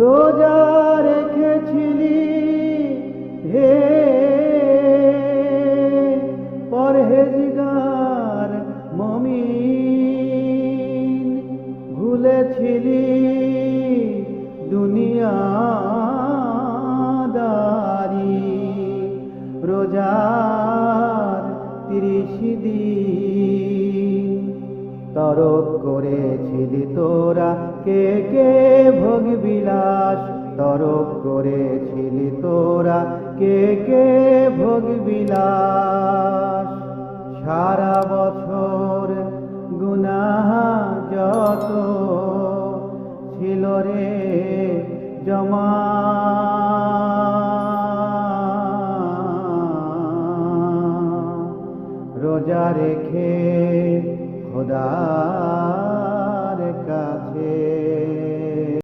রোজা রেখেছিলি হে পরহেজগার মুমিন, ভুলেছিলি দুনিয়াদারি। রোজার 30 দিন তরক করেছিলি তোরা কে কে ভোগ বিলাস, তরক করেছিলি তোরা কে কে ভোগ বিলাস। সারা বছর গুনাহ যত ছিল রে জমা, রোজা রেখে খোদা